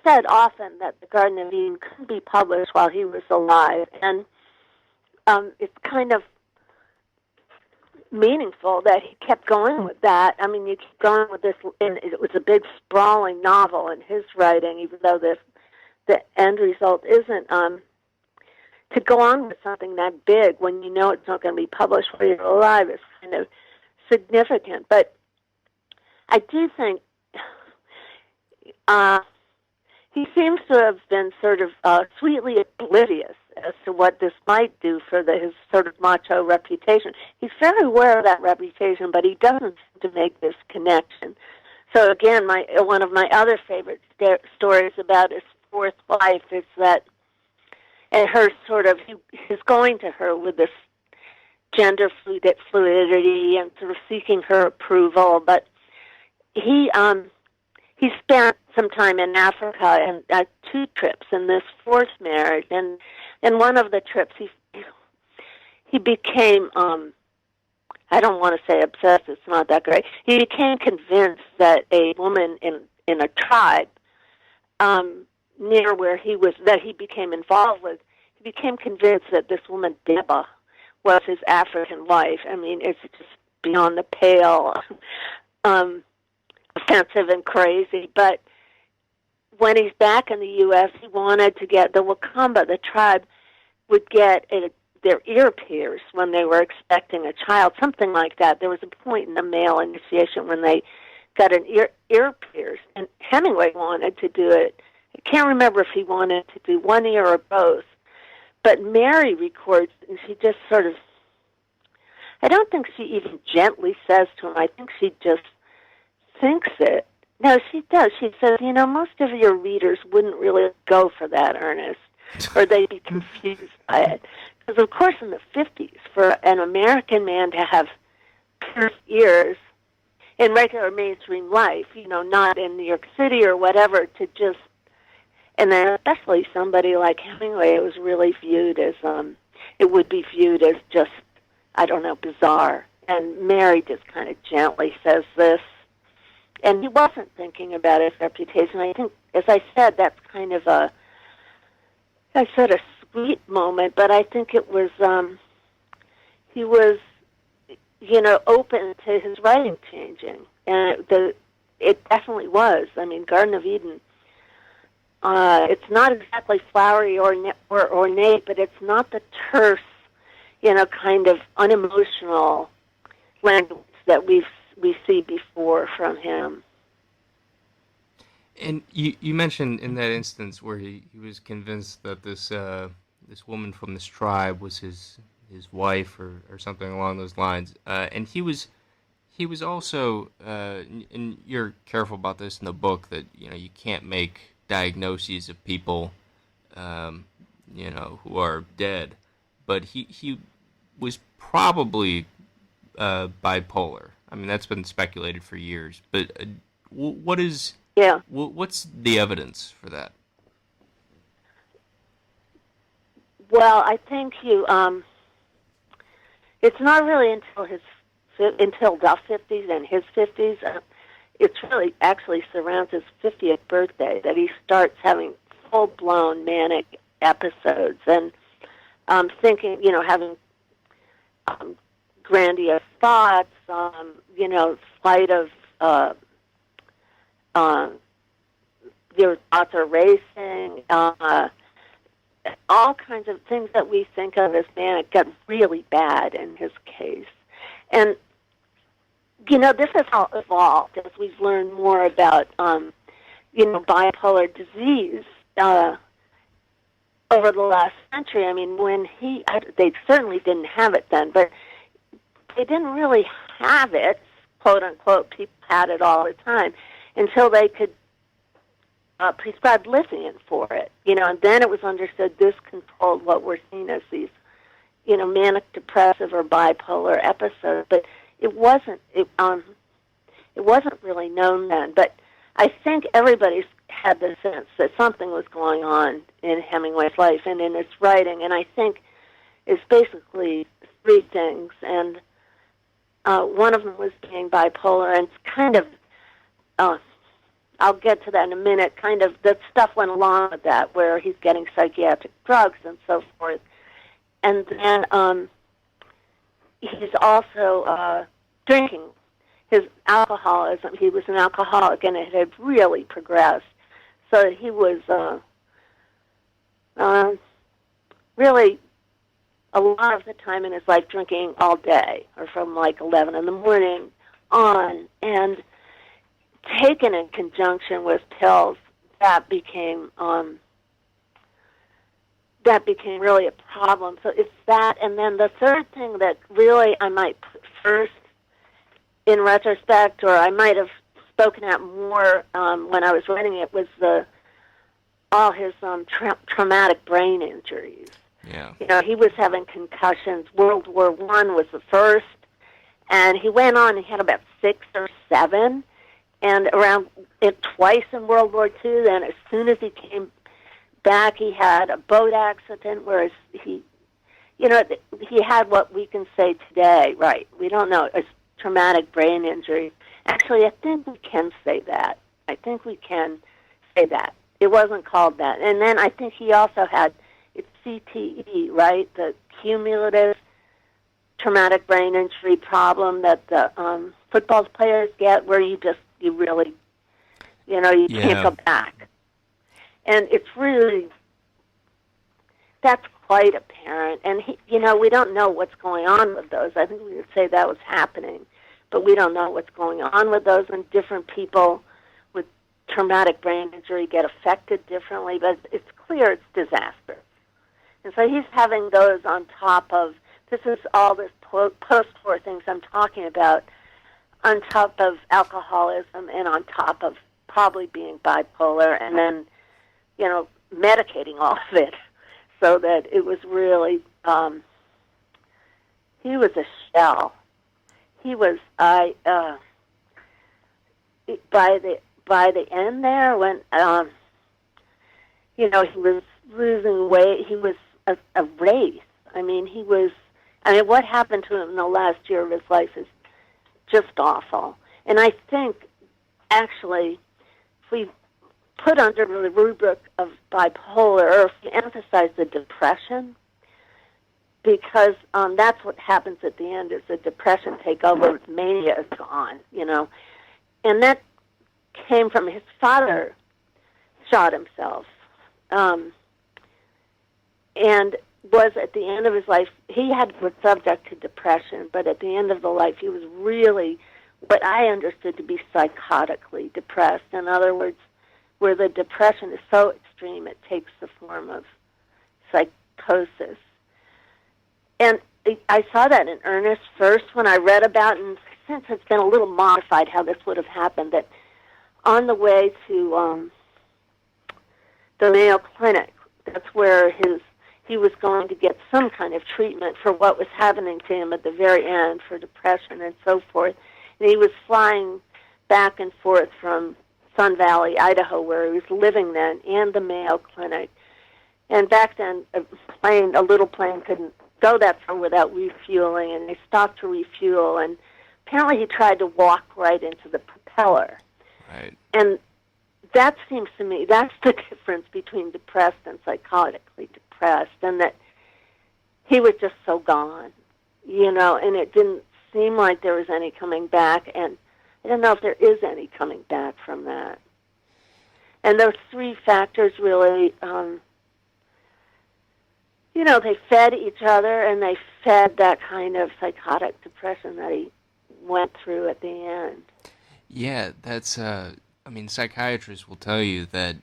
said often that The Garden of Eden couldn't be published while he was alive, and it's kind of meaningful that he kept going with that. I mean, you keep going with this, and it was a big, sprawling novel in his writing, even though the end result isn't. To go on with something that big when you know it's not going to be published while you're alive is kind of significant. But I do think uh, he seems to have been sort of sweetly oblivious as to what this might do for his sort of macho reputation. He's very aware of that reputation, but he doesn't seem to make this connection. So again, one of my other favorite stories about his fourth wife is that, and her sort of, he's going to her with this gender fluidity and sort of seeking her approval, but he spent some time in Africa and 2 trips in this fourth marriage, and in one of the trips he became I don't want to say obsessed, it's not that great. He became convinced that a woman in a tribe near where he was, that he became involved with, he became convinced that this woman Deba was his African wife. I mean, it's just beyond the pale, offensive and crazy. But when he's back in the U.S., he wanted to get the Wakamba, the tribe, would get their ear pierced when they were expecting a child, something like that. There was a point in the male initiation when they got an ear pierced, and Hemingway wanted to do it. I can't remember if he wanted to do one ear or both, but Mary records, and she just sort of, I don't think she even gently says to him, I think she just thinks it. No, she does. She says, most of your readers wouldn't really go for that, Ernest, or they'd be confused by it. Because, of course, in the 50s, for an American man to have pierced ears in regular mainstream life, not in New York City or whatever, to just, and then especially somebody like Hemingway, it was really viewed as, it would be viewed as just, I don't know, bizarre. And Mary just kind of gently says this. And he wasn't thinking about his reputation. I think, as I said, that's kind of a sweet moment, but I think it was, he was, open to his writing changing. And it definitely was. I mean, Garden of Eden, it's not exactly flowery or ornate, but it's not the terse, kind of unemotional language that we see before from him. And you mentioned in that instance where he was convinced that this woman from this tribe was his wife or something along those lines, and he was also and you're careful about this in the book that you can't make diagnoses of people who are dead, but he was probably bipolar. I mean, that's been speculated for years, but what's the evidence for that? Well, I think it's not really until the 50s and his 50s. It's really actually surrounds his 50th birthday that he starts having full-blown manic episodes and thinking, having grandiose thoughts, flight of your thoughts are racing, all kinds of things that we think of as manic got really bad in his case. And, this has all evolved as we've learned more about, bipolar disease over the last century. I mean, they certainly didn't have it then, but they didn't really have it, quote unquote. People had it all the time until they could prescribe lithium for it, and then it was understood this controlled what we're seeing as these, manic depressive or bipolar episodes. But it wasn't really known then. But I think everybody's had the sense that something was going on in Hemingway's life and in his writing, and I think it's basically 3 things, and one of them was being bipolar, and it's kind of, I'll get to that in a minute, kind of the stuff went along with that, where he's getting psychiatric drugs and so forth. And then he's also drinking. His alcoholism, he was an alcoholic, and it had really progressed. So he was really a lot of the time in his life drinking all day, or from like 11 in the morning on. And taken in conjunction with pills, that became really a problem. So it's that, and then the third thing that really I might put first in retrospect, or I might have spoken out more when I was writing it, was all his traumatic brain injuries. Yeah. You know, he was having concussions. World War I was the first, and he went on. He had about 6 or 7, and around it twice in World War II. Then, as soon as he came back, he had a boat accident, whereas he had what we can say today, right? We don't know, a traumatic brain injury. Actually, I think we can say that. I think we can say that. It wasn't called that. And then I think he also had, it's CTE, right? The cumulative traumatic brain injury problem that the football players get, where you really, you can't go back. And it's really, that's quite apparent. And, we don't know what's going on with those. I think we would say that was happening, but we don't know what's going on with those, and different people with traumatic brain injury get affected differently, but it's clear it's disaster. And so he's having those on top of, this is all this post-war things I'm talking about, on top of alcoholism and on top of probably being bipolar, and then, medicating all of it, so that it was really, he was a shell. He was, by the end there, when, he was losing weight, he was a race. What happened to him in the last year of his life is just awful. And I think, actually, if we put under the rubric of bipolar, or if we emphasize the depression, because that's what happens at the end, is the depression take over, mania is gone, And that came from his father shot himself, and was at the end of his life, he was subject to depression, but at the end of the life, he was really what I understood to be psychotically depressed. In other words, where the depression is so extreme, it takes the form of psychosis. And I saw that in Ernest first when I read about it, and since it's been a little modified how this would have happened, that on the way to the Mayo Clinic, that's where he was going to get some kind of treatment for what was happening to him at the very end, for depression and so forth. And he was flying back and forth from Sun Valley, Idaho, where he was living then, and the Mayo Clinic. And back then, a little plane couldn't go that far without refueling, and they stopped to refuel, and apparently he tried to walk right into the propeller. Right. And that seems to me, that's the difference between depressed and psychotically depressed, and that he was just so gone, and it didn't seem like there was any coming back, and I don't know if there is any coming back from that. And those 3 factors really, they fed each other, and they fed that kind of psychotic depression that he went through at the end. Yeah, that's, psychiatrists will tell you that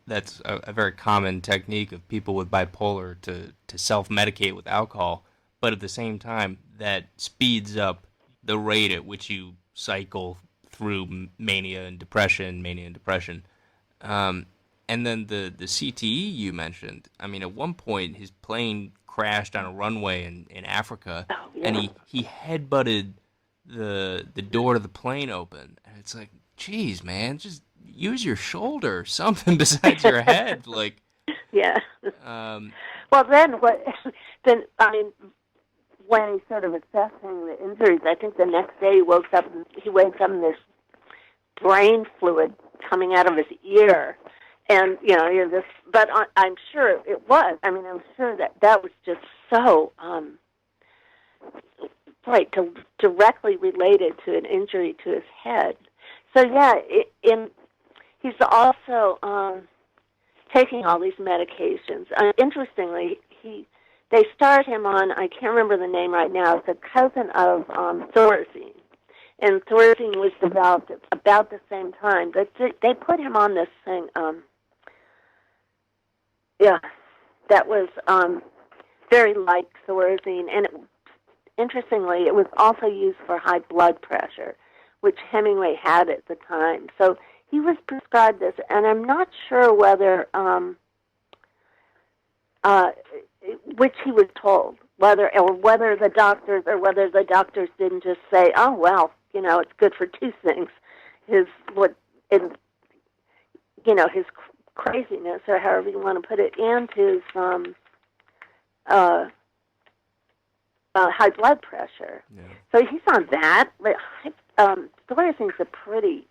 that's a very common technique of people with bipolar to self-medicate with alcohol, but at the same time, that speeds up the rate at which you cycle through mania and depression. And then the CTE you mentioned, at one point his plane crashed on a runway in Africa, and he headbutted the door to the plane open. And it's like, geez, man, just use your shoulder, something besides your head. Yeah. Well, when he's sort of assessing the injuries, I think the next day he wakes up and there's brain fluid coming out of his ear. And, but I'm sure it was. I'm sure that was just so, directly related to an injury to his head. So, he's also taking all these medications. Interestingly, they start him on, I can't remember the name right now, it's a cousin of Thorazine. And Thorazine was developed about the same time. They put him on this thing, that was very like Thorazine. And interestingly, it was also used for high blood pressure, which Hemingway had at the time. So he was prescribed this, and I'm not sure whether, which he was told, whether the doctors didn't just say, oh, well, it's good for two things, his craziness, or however you want to put it, and his high blood pressure. Yeah. So he's on that. Thorazine's a pretty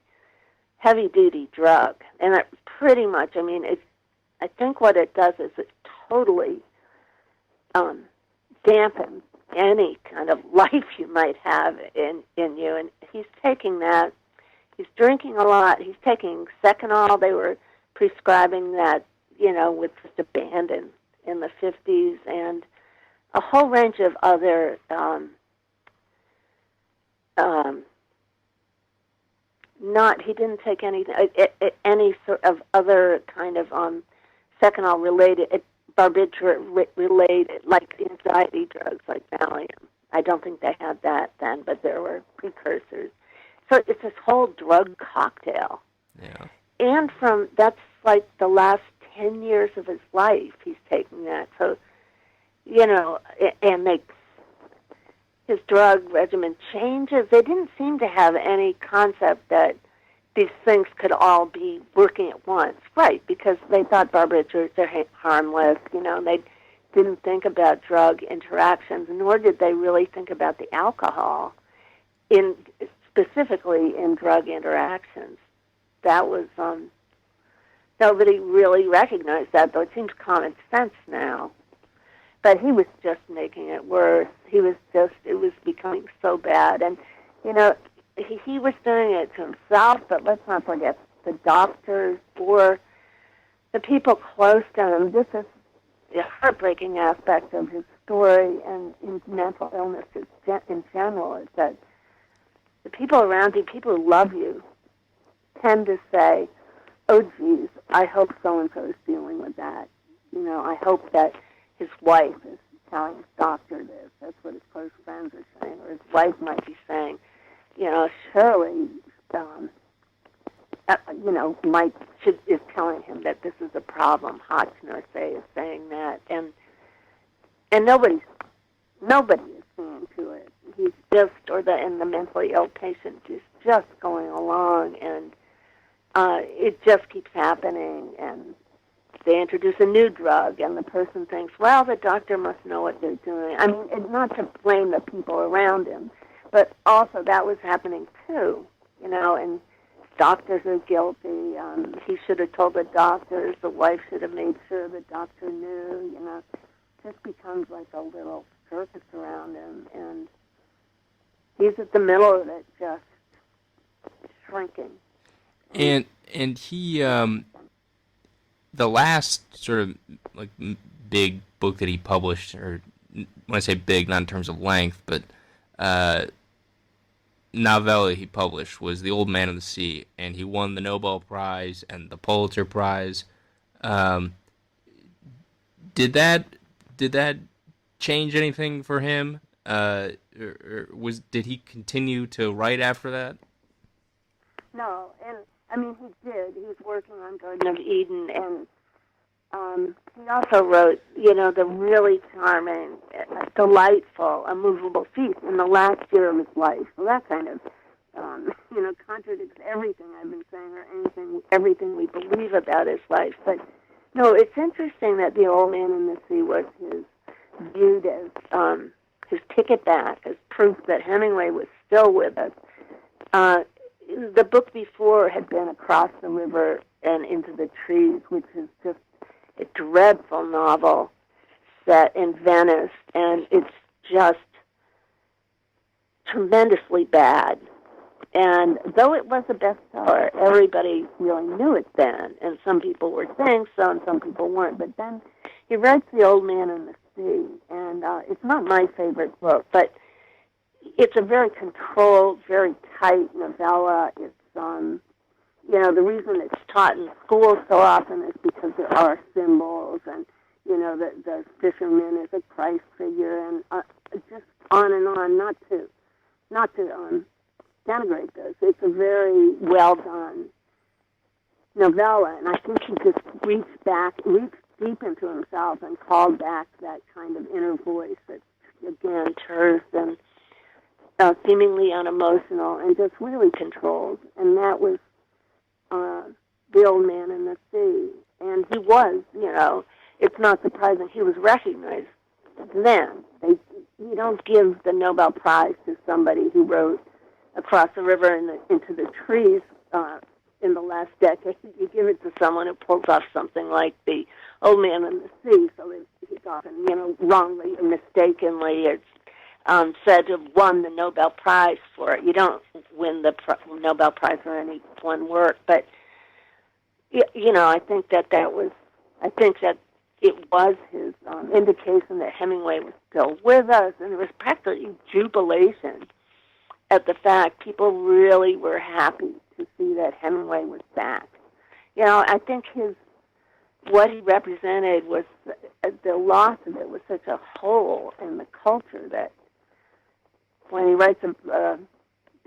heavy-duty drug, and it pretty much, I think what it does is it totally dampens any kind of life you might have in you. And he's taking that. He's drinking a lot. He's taking Seconal. They were prescribing that, with just abandon in the 50s, and a whole range of other he didn't take any sort of other kind of Seconal related, barbiturate related, like anxiety drugs like Valium. I don't think they had that then, but there were precursors. So it's this whole drug cocktail. Yeah. And that's like the last 10 years of his life, he's taking that. So, and his drug regimen changes. They didn't seem to have any concept that these things could all be working at once. Right, because they thought barbiturates are harmless, and they didn't think about drug interactions, nor did they really think about the alcohol, specifically in drug interactions. That was, nobody really recognized that, though it seems common sense now. But he was just making it worse. It was becoming so bad. And, he was doing it to himself, but let's not forget the doctors or the people close to him. This is the heartbreaking aspect of his story and his mental illness in general, is that the people around you, people who love you, tend to say, oh, geez, I hope so-and-so is dealing with that. I hope that his wife is telling his doctor this. That's what his close friends are saying. Or his wife might be saying, surely, is telling him that this is a problem. Hotchner is saying that. And nobody is seeing to it. He's just, and the mentally ill patient is just going along, and it just keeps happening, and they introduce a new drug, and the person thinks, well, the doctor must know what they're doing. It's not to blame the people around him, but also that was happening too, and doctors are guilty. He should have told the doctors. The wife should have made sure the doctor knew, It just becomes like a little circus around him, and he's at the middle of it, just shrinking. And he, the last sort of like big book that he published, or when I say big, not in terms of length, but novella he published was The Old Man of the Sea, and he won the Nobel Prize and the Pulitzer Prize. Did that change anything for him? Or did he continue to write after that? No, and he did. He was working on Garden of Eden, and he also wrote, the really charming, delightful, A Movable Feast in the last year of his life. So that kind of, contradicts everything I've been saying, or everything we believe about his life. But no, it's interesting that The Old Man in the Sea was viewed as his ticket back, as proof that Hemingway was still with us. The book before had been Across the River and Into the Trees, which is just a dreadful novel set in Venice, and it's just tremendously bad. And though it was a bestseller, everybody really knew it then, and some people were saying so, and some people weren't. But then he writes The Old Man in the Sea, and it's not my favorite book, but it's a very controlled, very tight novella. It's the reason it's taught in schools so often is because there are symbols, and the fisherman is a Christ figure, and just on and on. Not to denigrate this. It's a very well done novella, and I think he just reached deep into himself and called back that kind of inner voice that, again, terse and seemingly unemotional and just really controlled. And that was The Old Man in the Sea. And he was, it's not surprising he was recognized then. You don't give the Nobel Prize to somebody who wrote Across the River into the Trees in the last decade. You give it to someone who pulls off something like The Old Man in the Sea. So he's often, wrongly or mistakenly said to have won the Nobel Prize for it. You don't win the Nobel Prize for any one work, but I think that it was his indication that Hemingway was still with us, and there was practically jubilation at the fact people really were happy to see that Hemingway was back. I think what he represented was the loss of it was such a hole in the culture that when he writes The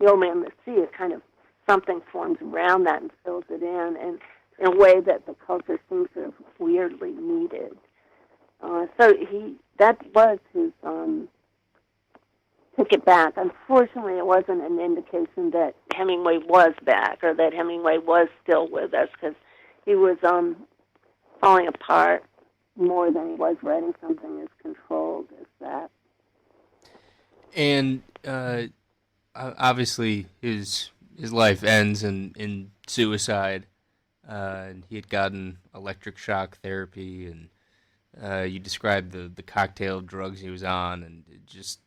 Old Man in the Sea, it kind of something forms around that and fills it in a way that the culture seems to have weirdly needed. That was his ticket back. Unfortunately, it wasn't an indication that Hemingway was back or that Hemingway was still with us, because he was falling apart more than he was writing something as controlled as that. And obviously, his life ends in suicide. And he had gotten electric shock therapy, and you described the cocktail of drugs he was on, and it just,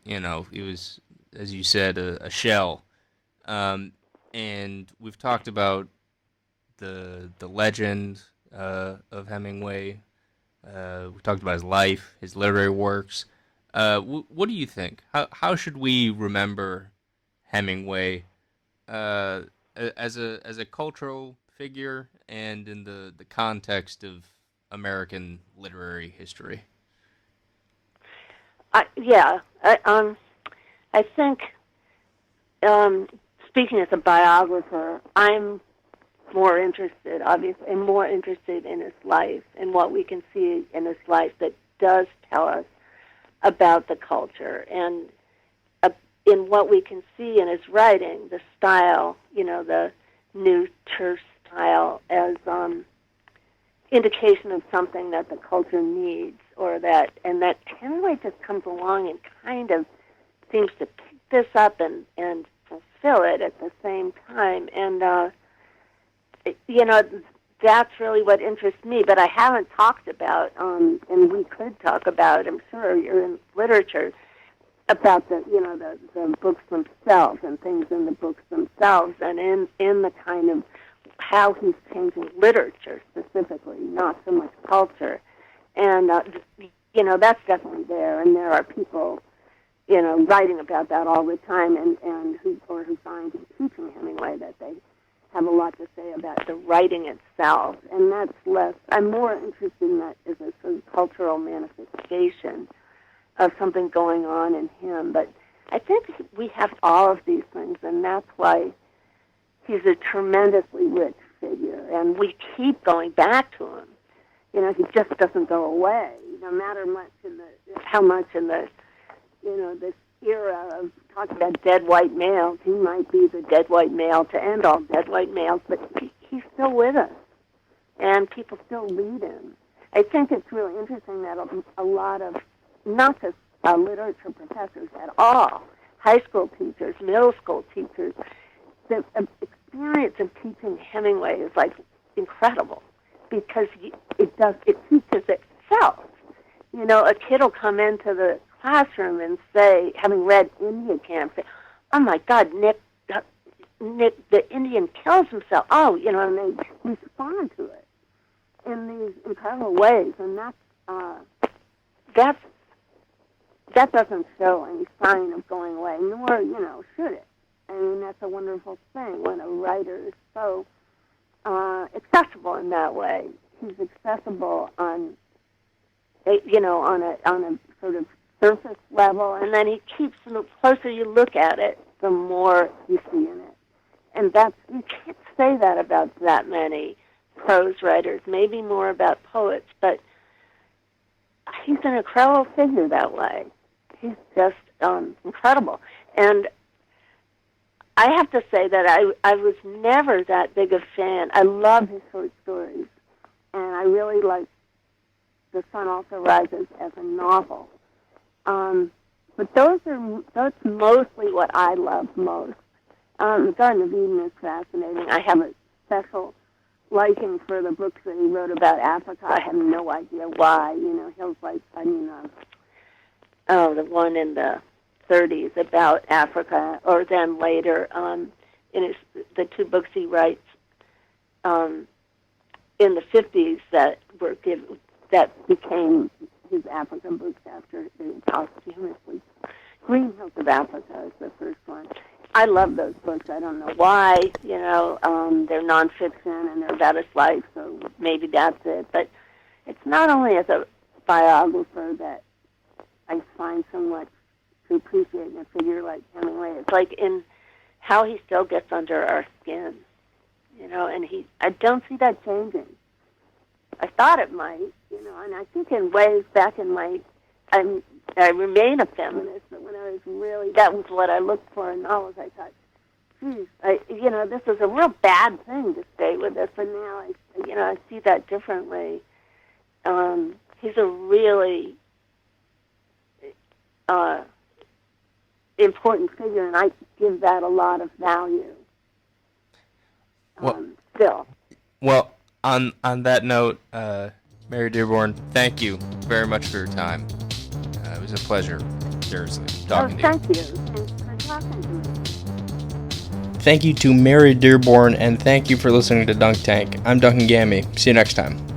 he was, as you said, a shell. And we've talked about the legend of Hemingway. We talked about his life, his literary works. What do you think? How should we remember Hemingway as a cultural figure and in the context of American literary history? I think, speaking as a biographer, I'm more interested in his life and what we can see in his life that does tell us about the culture, and in what we can see in his writing, the style, the new terse style as indication of something that the culture needs, that Hemingway just comes along and kind of seems to pick this up and fulfill it at the same time. And, that's really what interests me. But I haven't talked about, and we could talk about, I'm sure you're in literature, about the books themselves and things in the books themselves, and in the kind of how he's changing literature specifically, not so much culture. And, that's definitely there, and there are people, writing about that all the time, and who find in teaching Hemingway that they have a lot to say about the writing itself, and that's less, I'm more interested in that as a sort of cultural manifestation of something going on in him. But I think we have all of these things, and that's why he's a tremendously rich figure, and we keep going back to him. He just doesn't go away, no matter how much in the this era of talking about dead white males. He might be the dead white male to end all dead white males, but he's still with us, and people still read him. I think it's really interesting that a lot of, not just literature professors at all, high school teachers, middle school teachers, the experience of teaching Hemingway is like incredible, because it teaches itself. A kid will come into the classroom and say, having read Indian Camp, say, "Oh my God, Nick, the Indian kills himself." Oh, and they respond to it in these incredible ways, and that's that doesn't show any sign of going away, nor, should it. I mean, that's a wonderful thing when a writer is so accessible in that way. He's accessible on a sort of surface level, and then he keeps, the closer you look at it, the more you see in it. And you can't say that about that many prose writers, maybe more about poets, but he's an incredible figure that way. He's just incredible. And I have to say that I was never that big a fan. I love his short stories, and I really like The Sun Also Rises as a novel. But that's mostly what I love most. The Garden of Eden is fascinating. I have a special liking for the books that he wrote about Africa. I have no idea why. He'll the one in the 30s about Africa, or then later in the two books he writes in the 50s that became his African books after they posthumously. Green Hills of Africa is the first one. I love those books. I don't know why. They're nonfiction and they're about his life, so maybe that's it. But it's not only as a biographer that I find so much to appreciate in a figure like Hemingway. It's like in how he still gets under our skin, and I don't see that changing. I thought it might, and I think in ways back in I remain a feminist, but when I was that was what I looked for in novels. I thought, geez, this is a real bad thing to stay with this, but now I see that differently. He's a really important figure, and I give that a lot of value. Still. Well, on that note, Mary Dearborn, thank you very much for your time. It was a pleasure, seriously, talking to you. Thank you. Thanks for talking to me. Thank you to Mary Dearborn, and thank you for listening to Dunk Tank. I'm Duncan Gammy. See you next time.